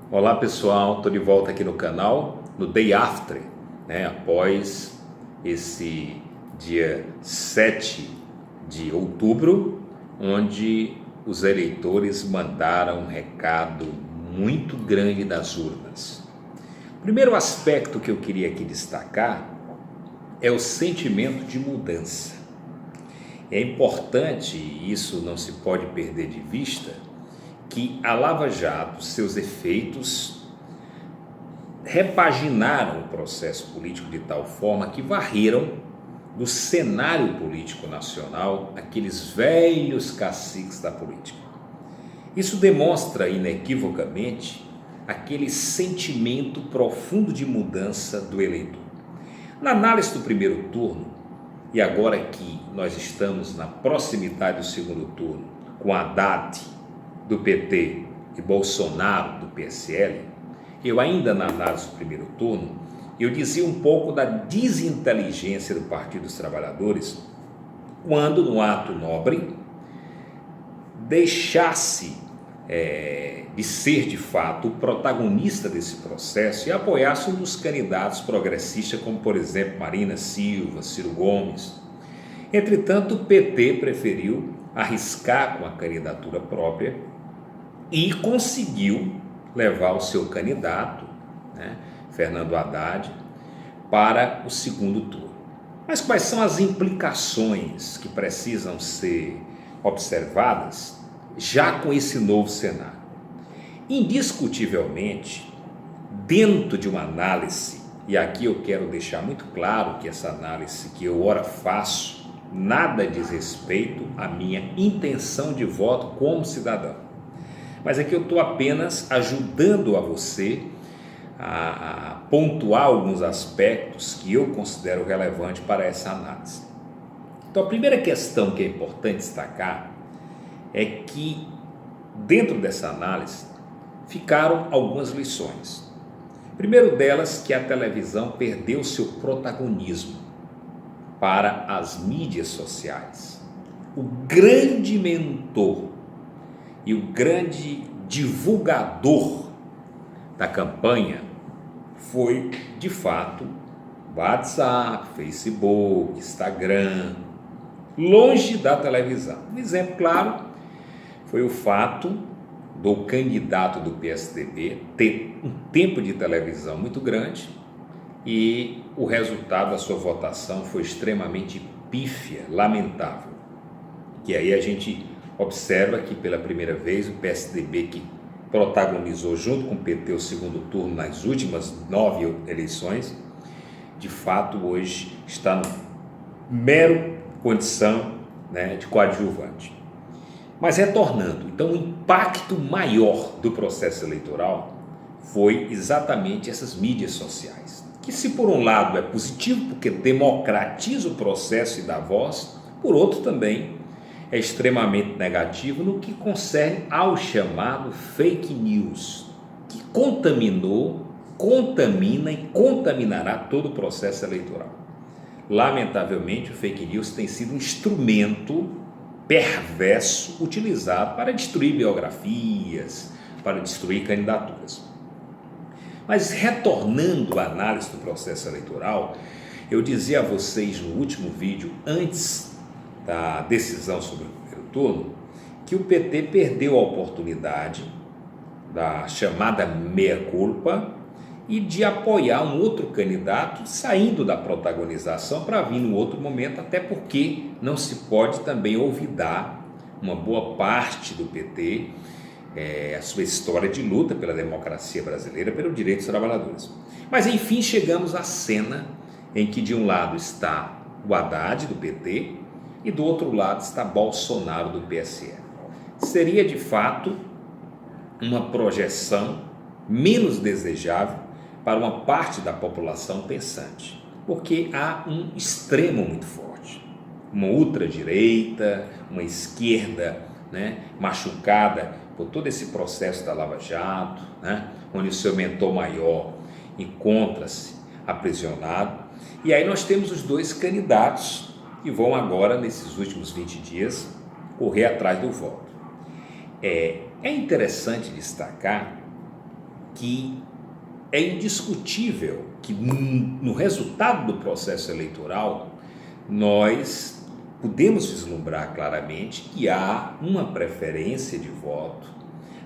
Olá pessoal, estou de volta aqui no canal, no Day After, após esse dia 7 de outubro, onde os eleitores mandaram um recado muito grande das urnas. O primeiro aspecto que eu queria aqui destacar é o sentimento de mudança. É importante, e isso não se pode perder de vista, que a Lava Jato, seus efeitos, repaginaram o processo político de tal forma que varreram do cenário político nacional aqueles velhos caciques da política. Isso demonstra inequivocamente aquele sentimento profundo de mudança do eleitor. Na análise do primeiro turno, e agora que nós estamos na proximidade do segundo turno, com Haddad do PT e Bolsonaro do PSL, eu ainda na análise do primeiro turno, eu dizia um pouco da desinteligência do Partido dos Trabalhadores quando, no ato nobre, deixasse de ser de fato o protagonista desse processo e apoiasse um dos candidatos progressistas, como por exemplo Marina Silva, Ciro Gomes. Entretanto, o PT preferiu arriscar com a candidatura própria e conseguiu levar o seu candidato, Fernando Haddad, para o segundo turno. Mas quais são as implicações que precisam ser observadas já com esse novo cenário? Indiscutivelmente, dentro de uma análise, e aqui eu quero deixar muito claro que essa análise que eu ora faço, nada diz respeito à minha intenção de voto como cidadão. Mas aqui eu estou apenas ajudando a você a pontuar alguns aspectos que eu considero relevantes para essa análise. Então, a primeira questão que é importante destacar é que, dentro dessa análise, ficaram algumas lições. Primeiro delas, que a televisão perdeu seu protagonismo para as mídias sociais. O grande mentor e o grande divulgador da campanha foi, de fato, WhatsApp, Facebook, Instagram, longe da televisão. Um exemplo claro foi o fato do candidato do PSDB ter um tempo de televisão muito grande e o resultado da sua votação foi extremamente pífia, lamentável. E aí a gente observa que pela primeira vez o PSDB, que protagonizou junto com o PT o segundo turno nas últimas 9 eleições, de fato hoje está no mero condição de coadjuvante. Mas retornando, então o impacto maior do processo eleitoral foi exatamente essas mídias sociais, que se por um lado é positivo porque democratiza o processo e dá voz, por outro também é extremamente negativo no que concerne ao chamado fake news, que contaminou, contamina e contaminará todo o processo eleitoral. Lamentavelmente, o fake news tem sido um instrumento perverso utilizado para destruir biografias, para destruir candidaturas. Mas retornando à análise do processo eleitoral, eu dizia a vocês no último vídeo, antes da decisão sobre o primeiro turno, que o PT perdeu a oportunidade da chamada meia-culpa e de apoiar um outro candidato saindo da protagonização para vir num outro momento, até porque não se pode também olvidar uma boa parte do PT, a sua história de luta pela democracia brasileira, pelos direitos dos trabalhadores. Mas enfim, chegamos à cena em que de um lado está o Haddad do PT e do outro lado está Bolsonaro do PSL. Seria de fato uma projeção menos desejável para uma parte da população pensante, porque há um extremo muito forte, uma ultradireita, uma esquerda machucada por todo esse processo da Lava Jato, onde o seu mentor maior encontra-se aprisionado, e aí nós temos os dois candidatos que vão agora, nesses últimos 20 dias, correr atrás do voto. É interessante destacar que é indiscutível que no resultado do processo eleitoral nós podemos vislumbrar claramente que há uma preferência de voto,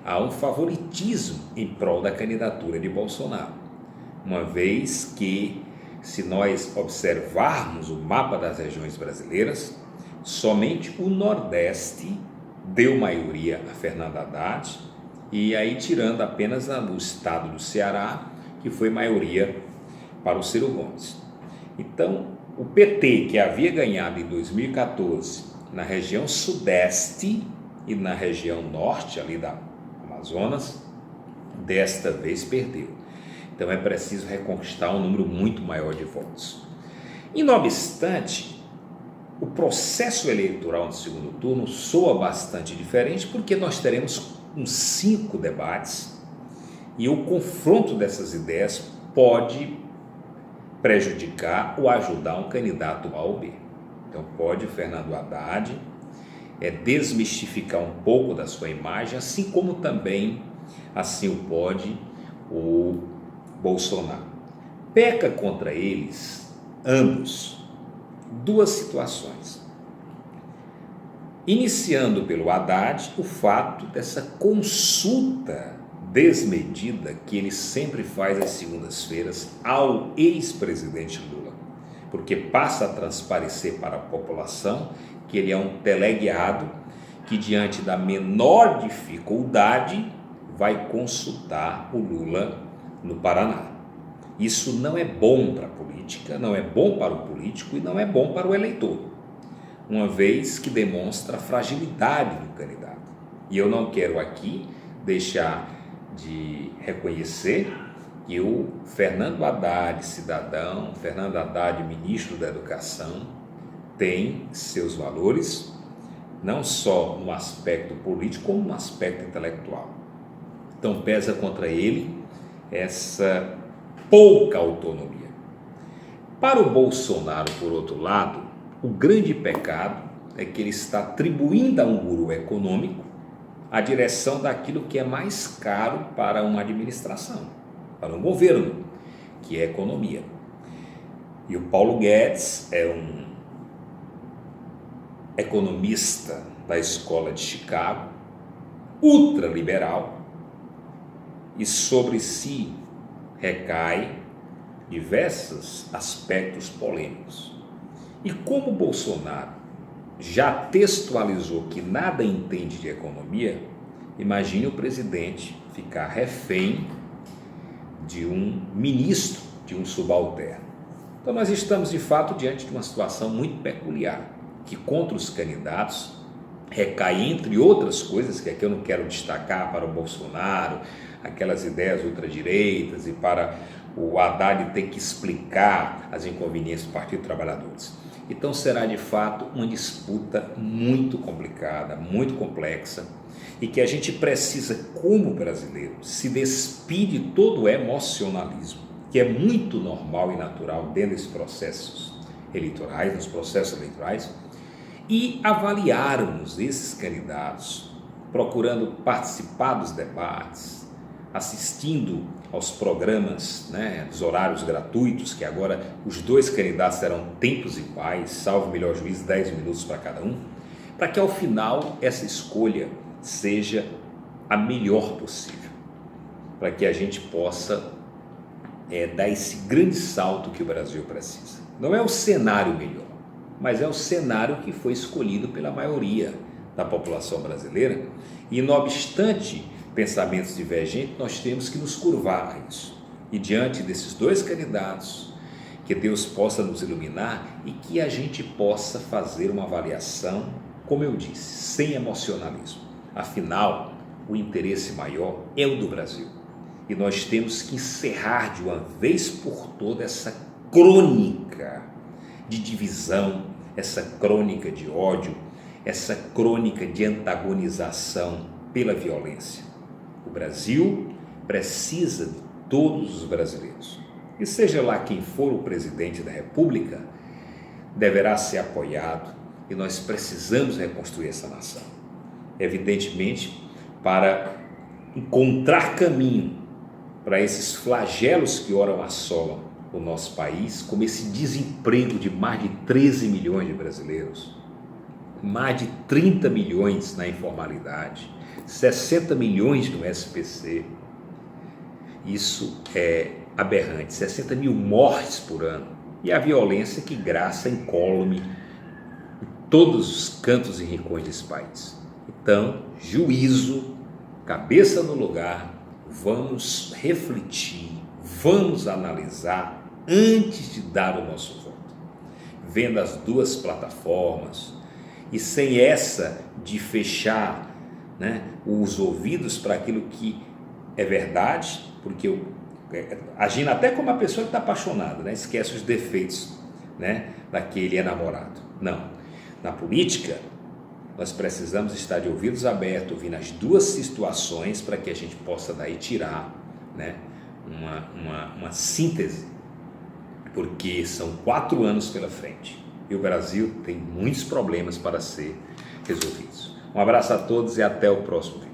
há um favoritismo em prol da candidatura de Bolsonaro, uma vez que, se nós observarmos o mapa das regiões brasileiras, somente o Nordeste deu maioria a Fernando Haddad, e aí tirando apenas o estado do Ceará, que foi maioria para o Ciro Gomes. Então, o PT, que havia ganhado em 2014 na região sudeste e na região norte, ali da Amazonas, desta vez perdeu. Então é preciso reconquistar um número muito maior de votos. E não obstante, o processo eleitoral no segundo turno soa bastante diferente, porque nós teremos uns 5 debates e o confronto dessas ideias pode prejudicar ou ajudar um candidato A ou B. Então pode o Fernando Haddad desmistificar um pouco da sua imagem, assim como também assim o pode o Bolsonaro. Peca contra eles, ambos, 2 situações. Iniciando pelo Haddad, o fato dessa consulta desmedida que ele sempre faz às segundas-feiras ao ex-presidente Lula, porque passa a transparecer para a população que ele é um teleguiado que, diante da menor dificuldade, vai consultar o Lula no Paraná. Isso não é bom para a política, não é bom para o político e não é bom para o eleitor, uma vez que demonstra a fragilidade do candidato. E eu não quero aqui deixar de reconhecer que o Fernando Haddad, cidadão, Fernando Haddad, ministro da Educação, tem seus valores, não só no aspecto político, como no aspecto intelectual. Então pesa contra ele essa pouca autonomia. Para o Bolsonaro, por outro lado, o grande pecado é que ele está atribuindo a um guru econômico a direção daquilo que é mais caro para uma administração, para um governo, que é a economia. E o Paulo Guedes é um economista da escola de Chicago, ultraliberal, e sobre si recai diversos aspectos polêmicos. E como Bolsonaro já textualizou que nada entende de economia, imagine o presidente ficar refém de um ministro, de um subalterno. Então nós estamos de fato diante de uma situação muito peculiar, que contra os candidatos recai, entre outras coisas, que aqui eu não quero destacar para o Bolsonaro, aquelas ideias ultradireitas e para o Haddad ter que explicar as inconveniências do Partido dos Trabalhadores. Então será de fato uma disputa muito complicada, muito complexa, e que a gente precisa, como brasileiro, se despir de todo o emocionalismo, que é muito normal e natural dentro desses processos eleitorais, nos processos eleitorais, e avaliarmos esses candidatos, procurando participar dos debates, assistindo aos programas, dos horários gratuitos, que agora os 2 candidatos terão tempos iguais, salvo o melhor juízo, 10 minutos para cada um, para que ao final essa escolha seja a melhor possível, para que a gente possa dar esse grande salto que o Brasil precisa. Não é o cenário melhor, mas é o cenário que foi escolhido pela maioria da população brasileira, e não obstante pensamentos divergentes, nós temos que nos curvar a isso. E diante desses 2 candidatos, que Deus possa nos iluminar e que a gente possa fazer uma avaliação, como eu disse, sem emocionalismo. Afinal, o interesse maior é o do Brasil. E nós temos que encerrar de uma vez por todas essa crônica de divisão, essa crônica de ódio, essa crônica de antagonização pela violência. O Brasil precisa de todos os brasileiros. E seja lá quem for o presidente da República, deverá ser apoiado, e nós precisamos reconstruir essa nação. Evidentemente, para encontrar caminho para esses flagelos que ora assolam o nosso país, como esse desemprego de mais de 13 milhões de brasileiros, mais de 30 milhões na informalidade, 60 milhões no SPC. Isso é aberrante, 60 mil mortes por ano, e a violência que graça incólume em todos os cantos e rincões desse país. Então, juízo, cabeça no lugar, vamos refletir, vamos analisar antes de dar o nosso voto, vendo as duas plataformas e sem essa de fechar, né, os ouvidos para aquilo que é verdade, porque agindo até como uma pessoa que está apaixonada, né, esquece os defeitos, né, daquele enamorado. Não, na política nós precisamos estar de ouvidos abertos, ouvindo as duas situações para que a gente possa daí tirar, né, uma síntese, porque são 4 anos pela frente e o Brasil tem muitos problemas para ser resolvidos. Um abraço a todos e até o próximo vídeo.